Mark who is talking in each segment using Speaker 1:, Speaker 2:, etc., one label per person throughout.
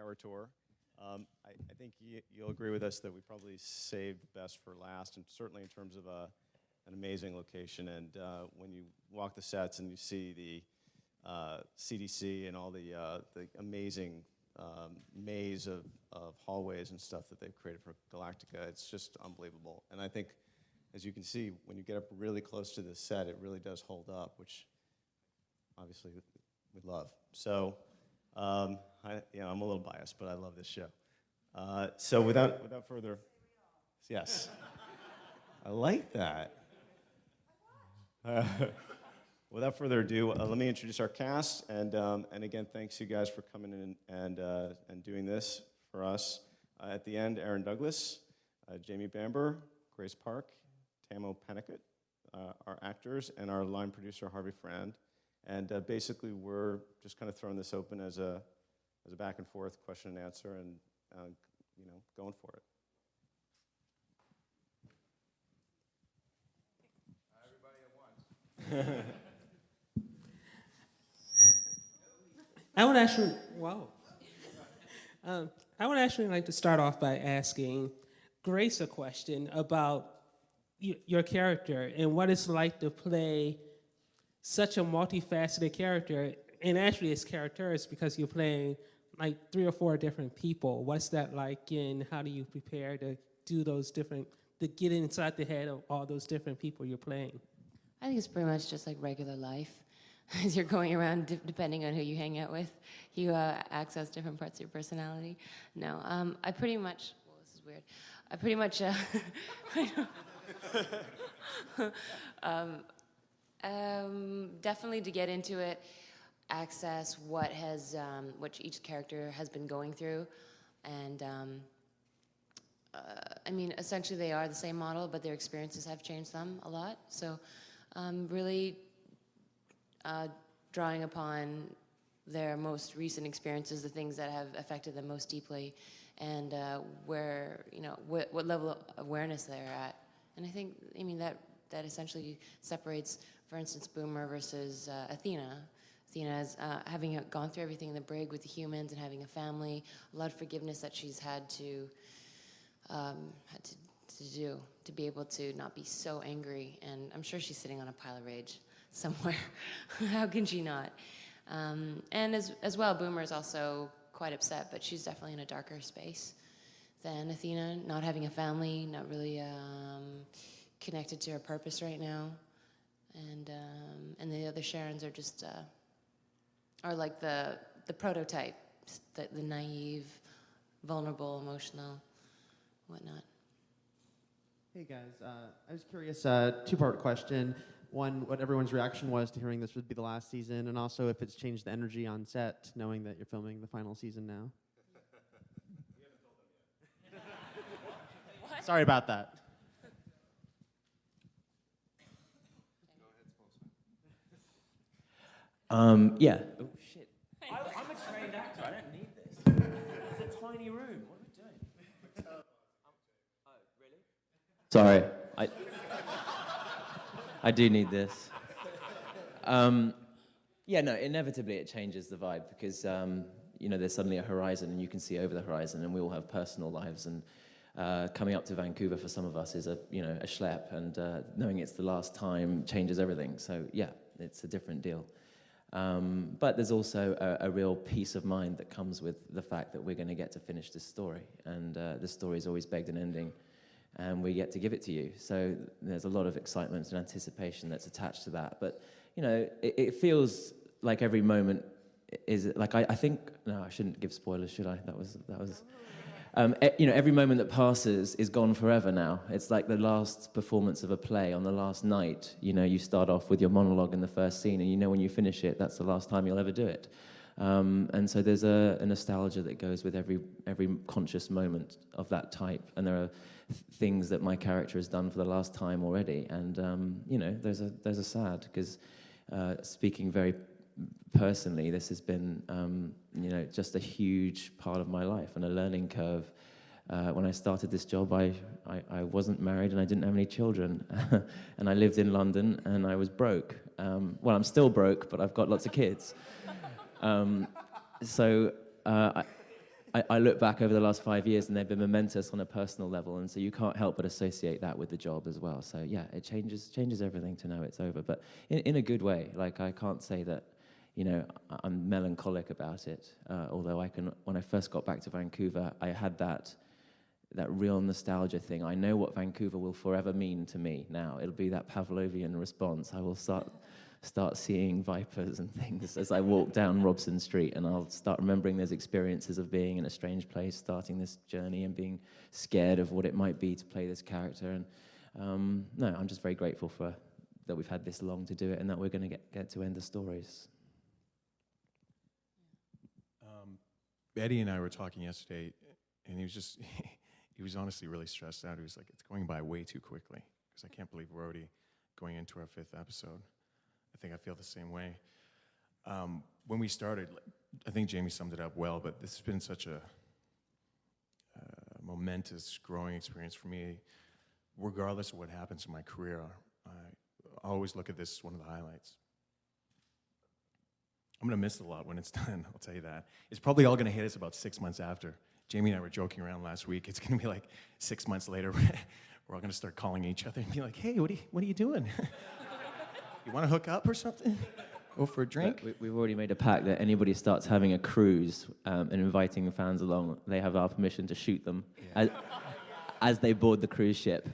Speaker 1: Terror Tour. I think you'll agree with us that we probably saved the best for last, and certainly in terms of an amazing location. And when you walk the sets and you see the CDC and all the amazing maze of hallways and stuff that they've created for Galactica, it's just unbelievable. And I think, as you can see, when you get up really close to the set, it really does hold up, which obviously we love. So, I'm a little biased, but I love this show. So without further, yes, I like that. Without further ado, let me introduce our cast, and again, thanks you guys for coming in and doing this for us. At the end, Aaron Douglas, Jamie Bamber, Grace Park, Tamo Pennicott, our actors, and our line producer Harvey Frand. And basically, we're just kind of throwing this open as a back and forth question and answer, and going for it.
Speaker 2: Everybody at once.
Speaker 3: I would actually like to start off by asking Grace a question about your character and what it's like to play such a multifaceted character, and actually it's characters because you're playing like 3 or 4 different people. What's that like, and how do you prepare to do those different, to get inside the head of all those different people you're playing?
Speaker 4: I think it's pretty much just like regular life. As you're going around, depending on who you hang out with, you access different parts of your personality. No, I pretty much, well, this is weird. I pretty much, definitely to get into it, access what each character has been going through, and I mean, essentially they are the same model, but their experiences have changed them a lot. So, really drawing upon their most recent experiences, the things that have affected them most deeply, and where what level of awareness they're at. And I think, I mean, that essentially separates, for instance, Boomer versus Athena. Athena is having gone through everything in the brig with the humans and having a family, a lot of forgiveness that she's had to do to be able to not be so angry. And I'm sure she's sitting on a pile of rage somewhere. How can she not? And as well, Boomer is also quite upset, but she's definitely in a darker space than Athena, not having a family, not really connected to her purpose right now. And the other Sharons are just are like the prototype, the naive, vulnerable, emotional, whatnot.
Speaker 5: Hey guys, I was curious, 2-part question. One, what everyone's reaction was to hearing this would be the last season, and also if it's changed the energy on set, knowing that you're filming the final season now.
Speaker 1: We haven't told them yet.
Speaker 4: What?
Speaker 5: Sorry about that.
Speaker 2: Yeah. Oh, shit. I'm a trained actor. I don't need this. It's a tiny room. What are we doing? Oh, really? Sorry. I do need this. Yeah, no, inevitably it changes the vibe because, there's suddenly a horizon and you can see over the horizon, and we all have personal lives, and coming up to Vancouver for some of us is a schlep, and knowing it's the last time changes everything. So yeah, it's a different deal. But there's also a real peace of mind that comes with the fact that we're going to get to finish this story, and the story's always begged an ending, and we get to give it to you. So there's a lot of excitement and anticipation that's attached to that. But it feels like every moment is like I think. No, I shouldn't give spoilers, should I? That was. Every moment that passes is gone forever now. It's like the last performance of a play on the last night. You start off with your monologue in the first scene, and when you finish it, that's the last time you'll ever do it. And so there's a nostalgia that goes with every conscious moment of that type. And there are things that my character has done for the last time already. And there's a sad, because speaking very personally, this has been just a huge part of my life and a learning curve. When I started this job, I wasn't married and I didn't have any children, and I lived in London and I was broke. Well, I'm still broke, but I've got lots of kids. So I I look back over the last 5 years and they've been momentous on a personal level, and so you can't help but associate that with the job as well. So yeah, it changes everything to know it's over, but in a good way. Like, I can't say that, you know, I'm melancholic about it, although when I first got back to Vancouver, I had that real nostalgia thing. I know what Vancouver will forever mean to me now. It'll be that Pavlovian response. I will start seeing vipers and things as I walk down Robson Street, and I'll start remembering those experiences of being in a strange place, starting this journey and being scared of what it might be to play this character. And no, I'm just very grateful that we've had this long to do it, and that we're going to get to end the stories.
Speaker 6: Eddie and I were talking yesterday, and he was honestly really stressed out. He was like, it's going by way too quickly, because I can't believe we're already going into our 5th episode. I think I feel the same way. When we started, I think Jamie summed it up well, but this has been such a momentous growing experience for me. Regardless of what happens in my career, I always look at this as one of the highlights. I'm going to miss it a lot when it's done, I'll tell you that. It's probably all going to hit us about 6 months after. Jamie and I were joking around last week. It's going to be like 6 months later, we're all going to start calling each other and be like, hey, what are you doing? You want to hook up or something? Go for a drink?
Speaker 2: We've already made a pact that anybody starts having a cruise and inviting the fans along, they have our permission to shoot them as they board the cruise ship.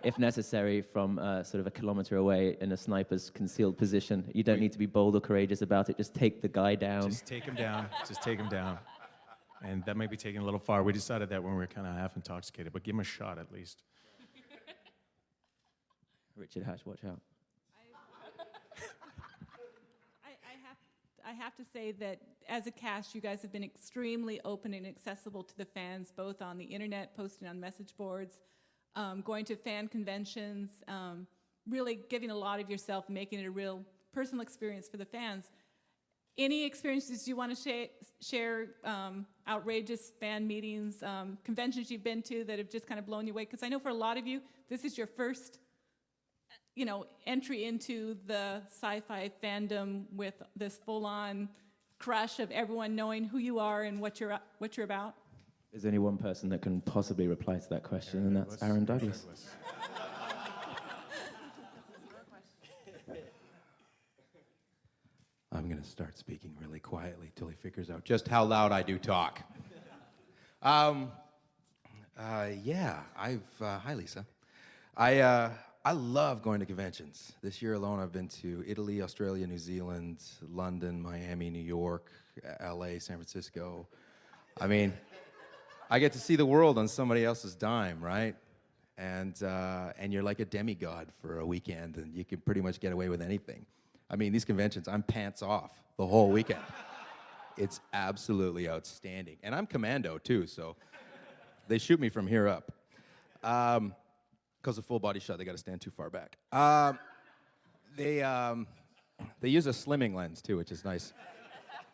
Speaker 2: If necessary, from sort of a kilometer away in a sniper's concealed position. You don't need to be bold or courageous about it. Just take the guy down.
Speaker 6: Just take him down. Just take him down. And that might be taking a little far. We decided that when we were kind of half intoxicated, but give him a shot at least.
Speaker 2: Richard Hatch, watch out.
Speaker 7: I have to say that as a cast, you guys have been extremely open and accessible to the fans, both on the internet, posting on message boards, going to fan conventions, really giving a lot of yourself, making it a real personal experience for the fans. Any experiences you want to share, outrageous fan meetings, conventions you've been to that have just kind of blown you away? Because I know for a lot of you, this is your first, you know, entry into the sci-fi fandom with this full-on crush of everyone knowing who you are and what you're about.
Speaker 2: There's only one person that can possibly reply to that question, and that's Aaron Douglas.
Speaker 8: I'm going to start speaking really quietly till he figures out just how loud I do talk. Hi, Lisa. I love going to conventions. This year alone, I've been to Italy, Australia, New Zealand, London, Miami, New York, LA, San Francisco. I mean, I get to see the world on somebody else's dime, right? And you're like a demigod for a weekend, and you can pretty much get away with anything. I mean, these conventions, I'm pants off the whole weekend. It's absolutely outstanding. And I'm commando, too, so they shoot me from here up. Because of full body shot, they got to stand too far back. They use a slimming lens, too, which is nice.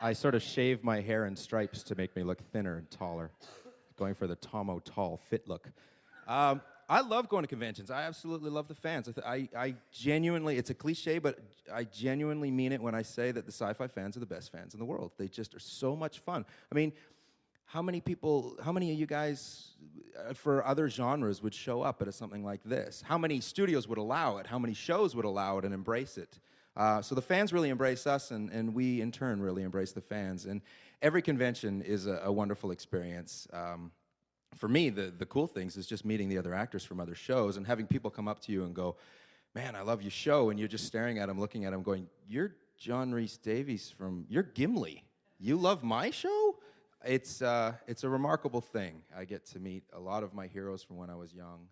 Speaker 8: I sort of shave my hair in stripes to make me look thinner and taller, going for the Tomo Tall fit look. I love going to conventions. I absolutely love the fans. I genuinely, it's a cliche, but I genuinely mean it when I say that the sci-fi fans are the best fans in the world. They just are so much fun. I mean, how many of you guys for other genres would show up at something like this? How many studios would allow it? How many shows would allow it and embrace it? So the fans really embrace us, and we, in turn, really embrace the fans. And every convention is a wonderful experience. For me, the cool things is just meeting the other actors from other shows and having people come up to you and go, man, I love your show, and you're just staring at them, looking at them, going, you're John Rhys Davies you're Gimli. You love my show? It's a remarkable thing. I get to meet a lot of my heroes from when I was young,